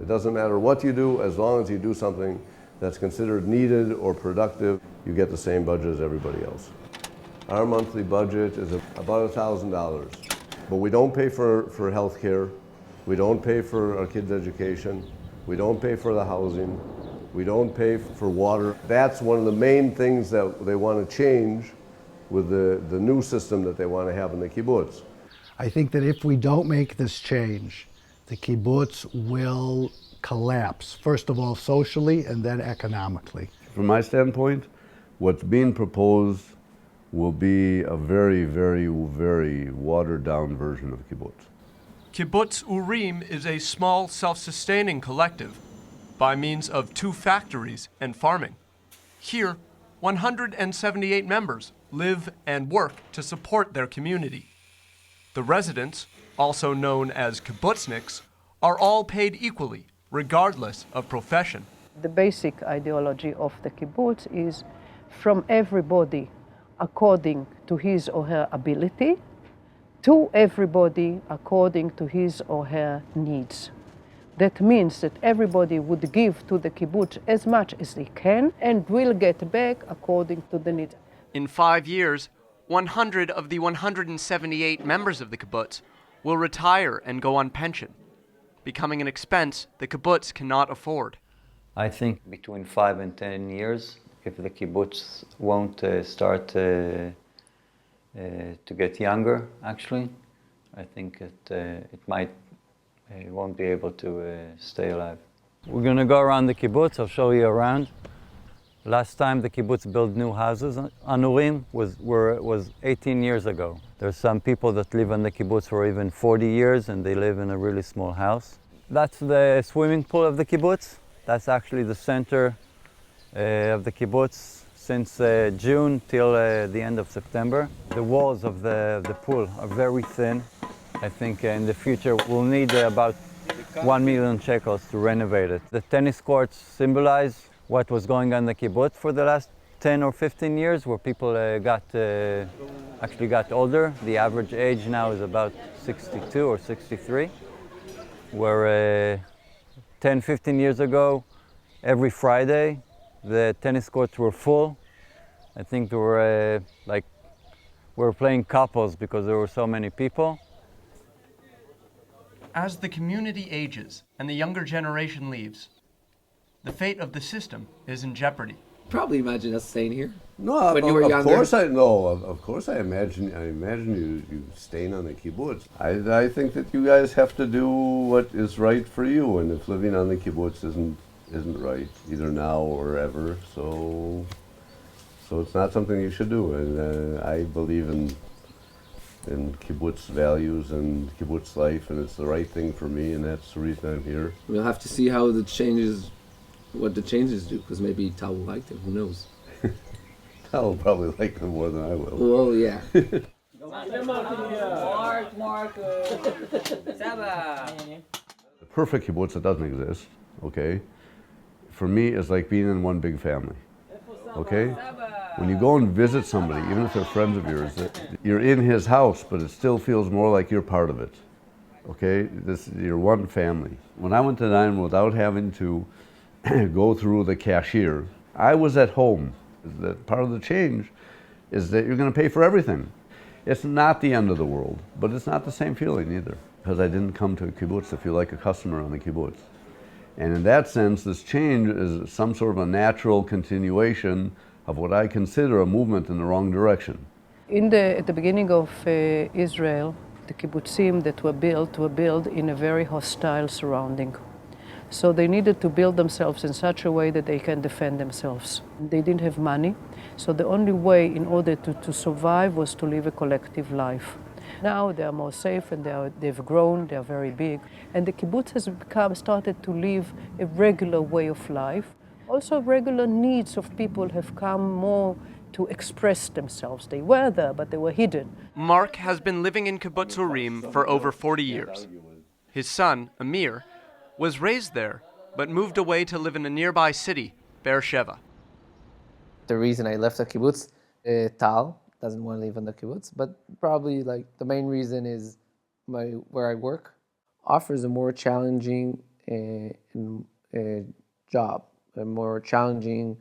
It doesn't matter what you do, as long as you do something that's considered needed or productive, you get the same budget as everybody else. Our monthly budget is about $1,000, but we don't pay for health care, we don't pay for our kids' education, we don't pay for the housing, we don't pay for water. That's one of the main things that they want to change with the new system that they want to have in the kibbutz. I think that if we don't make this change, the kibbutz will collapse, first of all socially and then economically. From my standpoint, what's being proposed will be a very, very, very watered-down version of kibbutz. Kibbutz Urim is a small, self-sustaining collective by means of 2 factories and farming. Here, 178 members live and work to support their community. The residents, also known as kibbutzniks, are all paid equally, regardless of profession. The basic ideology of the kibbutz is from everybody according to his or her ability to everybody according to his or her needs. That means that everybody would give to the kibbutz as much as they can and will get back according to the needs. In 5 years, 100 of the 178 members of the kibbutz will retire and go on pension, becoming an expense the kibbutz cannot afford. I think between 5 and 10 years, if the kibbutz won't start to get younger, actually, I think it won't be able to stay alive. We're going to go around the kibbutz. I'll show you around. Last time the kibbutz built new houses on Urim was 18 years ago. There's some people that live on the kibbutz for even 40 years and they live in a really small house. That's the swimming pool of the kibbutz. That's actually the center of the kibbutz since June till the end of September. The walls of the pool are very thin. I think in the future we'll need about 1 million shekels to renovate it. The tennis courts symbolize what was going on in the kibbutz for the last 10 or 15 years, where people actually got older. The average age now is about 62 or 63, where 10, 15 years ago, every Friday, the tennis courts were full. I think there were we were playing couples because there were so many people. As the community ages and the younger generation leaves, the fate of the system is in jeopardy. Probably imagine us staying here. No, when you were younger. Of course I imagine you staying on the kibbutz. I think that you guys have to do what is right for you, and if living on the kibbutz isn't right, either now or ever, so it's not something you should do. And I believe in kibbutz values and kibbutz life, and it's the right thing for me, and that's the reason I'm here. We'll have to see how what the changes do, because maybe Tal will like them, who knows? Tal will probably like them more than I will. Well, yeah. The perfect kibbutz that doesn't exist, okay, for me is like being in one big family, okay? When you go and visit somebody, even if they're friends of yours, you're in his house, but it still feels more like you're part of it, okay? You're one family. When I went to dine without having to go through the cashier, I was at home. That part of the change is that you're going to pay for everything. It's not the end of the world, but it's not the same feeling either, because I didn't come to a kibbutz to feel like a customer on the kibbutz. And in that sense, this change is some sort of a natural continuation of what I consider a movement in the wrong direction. At the beginning of Israel, the kibbutzim that were built in a very hostile surrounding. So they needed to build themselves in such a way that they can defend themselves. They didn't have money, so the only way in order to survive was to live a collective life. Now they are more safe and they've grown, they are very big. And the kibbutz has started to live a regular way of life. Also regular needs of people have come more to express themselves. They were there, but they were hidden. Mark has been living in Kibbutz Urim for over 40 years. His son, Amir, was raised there, but moved away to live in a nearby city, Beersheba. The reason I left the kibbutz, Tal doesn't want to live in the kibbutz, but probably the main reason is where I work offers a more challenging job, a more challenging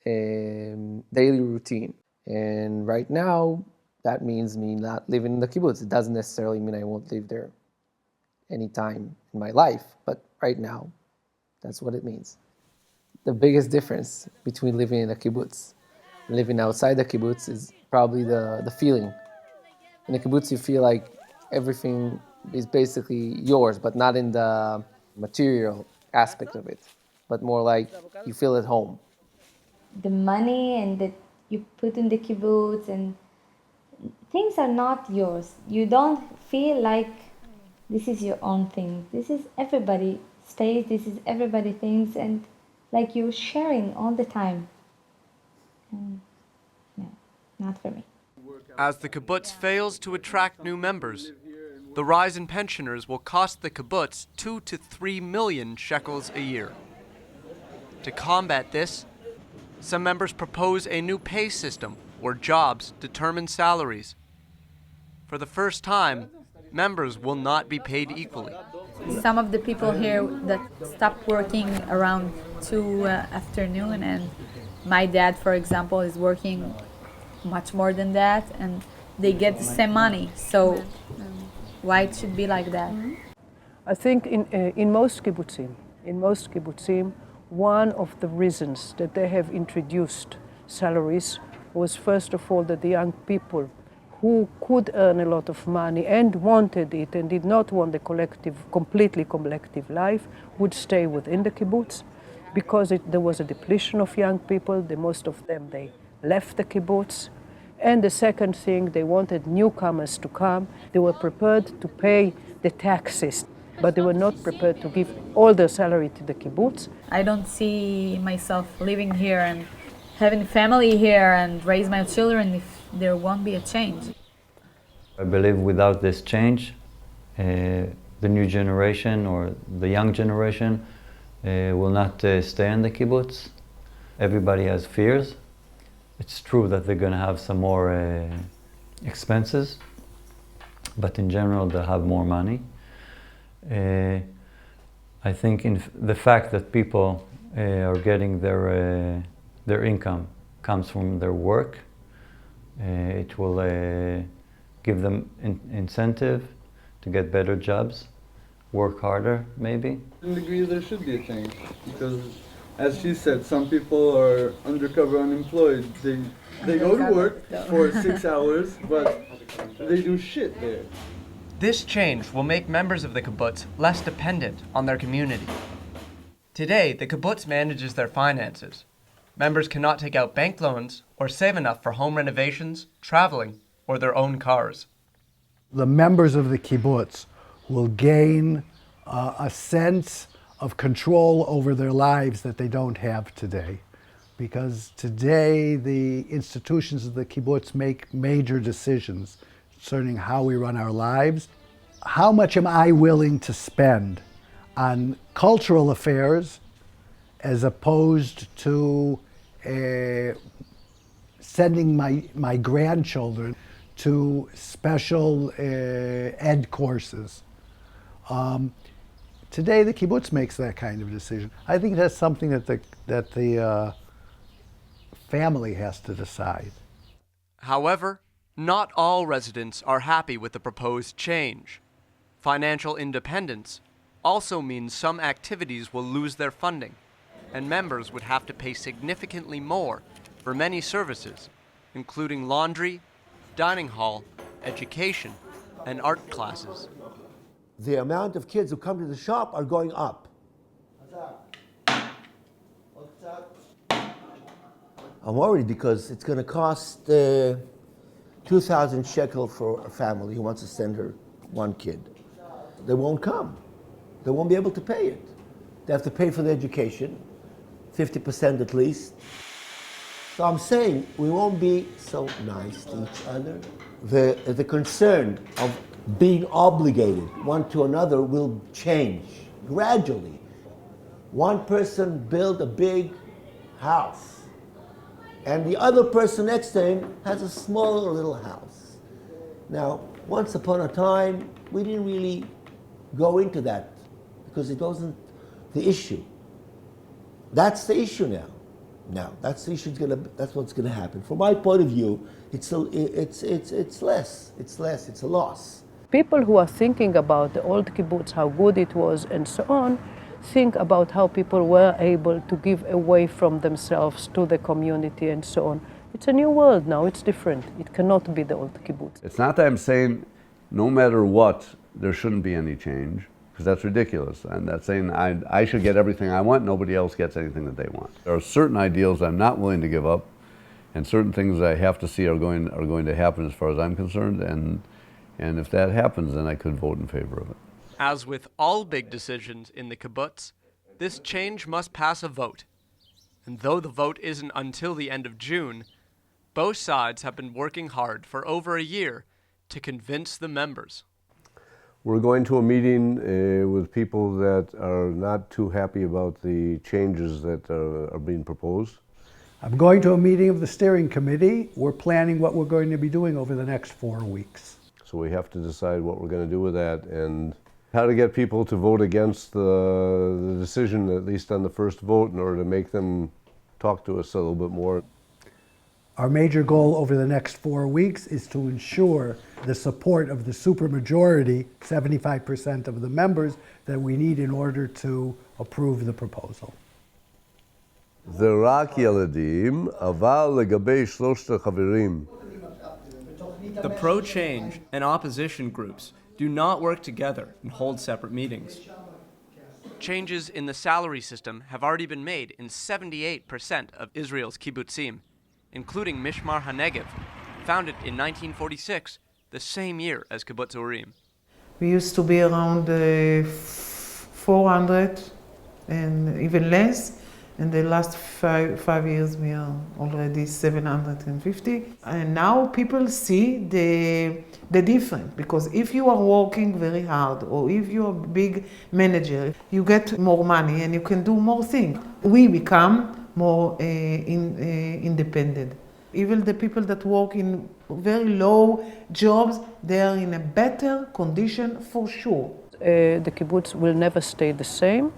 daily routine. And right now, that means me not living in the kibbutz. It doesn't necessarily mean I won't live there anytime in my life, but right now, that's what it means. The biggest difference between living in a kibbutz and living outside the kibbutz is probably the feeling. In a kibbutz, you feel like everything is basically yours, but not in the material aspect of it, but more like you feel at home. The money and that you put in the kibbutz and things are not yours. You don't feel like this is your own thing. This is everybody space, this is everybody things, and like you're sharing all the time. And no, not for me. As the kibbutz fails to attract new members, the rise in pensioners will cost the kibbutz 2 to 3 million shekels a year. To combat this, some members propose a new pay system where jobs determine salaries. For the first time, members will not be paid equally. Some of the people here that stopped working around 2 afternoon, and my dad, for example, is working much more than that, and they get the same money. So why it should be like that? I think in most kibbutzim, one of the reasons that they have introduced salaries was first of all that the young people who could earn a lot of money and wanted it and did not want the completely collective life would stay within the kibbutz, because there was a depletion of young people. Most of them, they left the kibbutz. And the second thing, they wanted newcomers to come. They were prepared to pay the taxes, but they were not prepared to give all their salary to the kibbutz. I don't see myself living here and having family here and raise my children if there won't be a change. I believe without this change, the new generation or the young generation will not stay in the kibbutz. Everybody has fears. It's true that they're going to have some more expenses, but in general they'll have more money. I think the fact that people are getting their income comes from their work, it will give them incentive to get better jobs, work harder maybe. To a degree there should be a change, because as she said, some people are undercover unemployed. They go to work for 6 hours, but they do shit there. This change will make members of the kibbutz less dependent on their community. Today, the kibbutz manages their finances. Members cannot take out bank loans or save enough for home renovations, traveling, or their own cars. The members of the kibbutz will gain a sense of control over their lives that they don't have today. Because today the institutions of the kibbutz make major decisions concerning how we run our lives. How much am I willing to spend on cultural affairs as opposed to sending my grandchildren to special ed courses? Today, the kibbutz makes that kind of decision. I think that's something that the family has to decide. However, not all residents are happy with the proposed change. Financial independence also means some activities will lose their funding, and members would have to pay significantly more for many services, including laundry, dining hall, education, and art classes. The amount of kids who come to the shop are going up. I'm worried because it's going to cost 2,000 shekel for a family who wants to send her one kid. They won't come. They won't be able to pay it. They have to pay for the education, 50% at least. So I'm saying we won't be so nice to each other. The concern of being obligated one to another will change gradually. One person built a big house, and the other person next to him has a smaller little house. Now, once upon a time, we didn't really go into that because it wasn't the issue. That's the issue now. Now, that's the issue. That's what's going to happen. From my point of view, it's less. It's a loss. People who are thinking about the old kibbutz, how good it was, and so on, think about how people were able to give away from themselves to the community and so on. It's a new world now. It's different. It cannot be the old kibbutz. It's not that I'm saying no matter what, there shouldn't be any change, because that's ridiculous. And that's saying I should get everything I want, nobody else gets anything that they want. There are certain ideals I'm not willing to give up, and certain things I have to see are going to happen as far as I'm concerned, and if that happens, then I could vote in favor of it. As with all big decisions in the kibbutz, this change must pass a vote. And though the vote isn't until the end of June, both sides have been working hard for over a year to convince the members. We're going to a meeting with people that are not too happy about the changes that are being proposed. I'm going to a meeting of the steering committee. We're planning what we're going to be doing over the next 4 weeks. So we have to decide what we're going to do with that and how to get people to vote against the decision, at least on the first vote, in order to make them talk to us a little bit more. Our major goal over the next 4 weeks is to ensure the support of the supermajority, 75% of the members, that we need in order to approve the proposal. זה רק ילדים, אבל לגבי שלושת החברים. The pro-change and opposition groups do not work together and hold separate meetings. Changes in the salary system have already been made in 78% of Israel's kibbutzim, including Mishmar HaNegev, founded in 1946, the same year as Kibbutz Urim. We used to be around 400 and even less. In the last five years, we are already 750. And now people see the difference, because if you are working very hard, or if you are a big manager, you get more money and you can do more things. We become more independent. Even the people that work in very low jobs, they are in a better condition for sure. The kibbutz will never stay the same,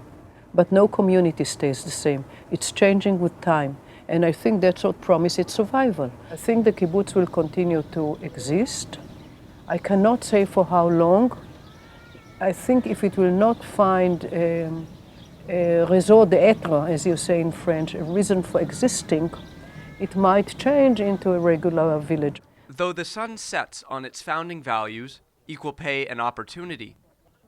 but no community stays the same. It's changing with time, and I think that's what promises its survival. I think the kibbutz will continue to exist. I cannot say for how long. I think if it will not find a raison d'être, as you say in French, a reason for existing, it might change into a regular village. Though the sun sets on its founding values, equal pay and opportunity,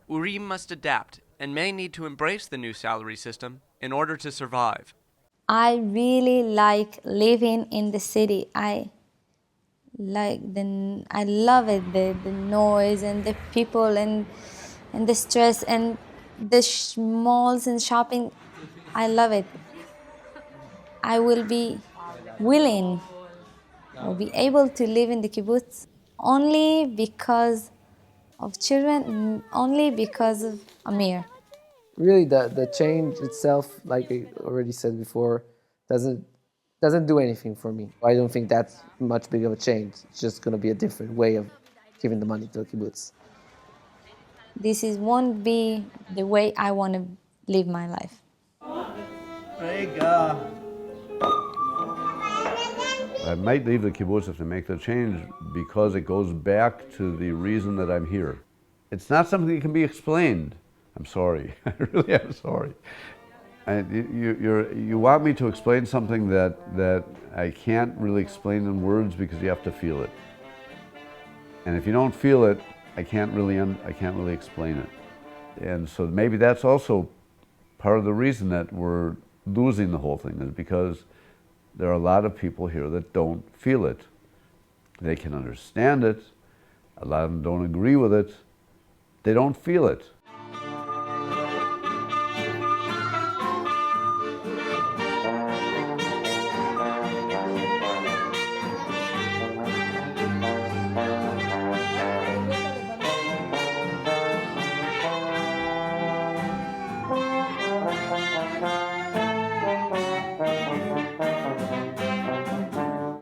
Urim must adapt and may need to embrace the new salary system in order to survive. I really like living in the city. I love it, the noise and the people and the stress and the malls and shopping. I love it. I will be willing or be able to live in the kibbutz only because of children, only because of Amir. Really, the change itself, like I already said before, doesn't do anything for me. I don't think that's much big of a change. It's just going to be a different way of giving the money to the kibbutz. This won't be the way I want to live my life. I might leave the kibbutz if they make the change because it goes back to the reason that I'm here. It's not something that can be explained. I'm sorry. I really am sorry. You want me to explain something that I can't really explain in words because you have to feel it. And if you don't feel it, I can't really explain it. And so maybe that's also part of the reason that we're losing the whole thing, is because there are a lot of people here that don't feel it. They can understand it. A lot of them don't agree with it. They don't feel it.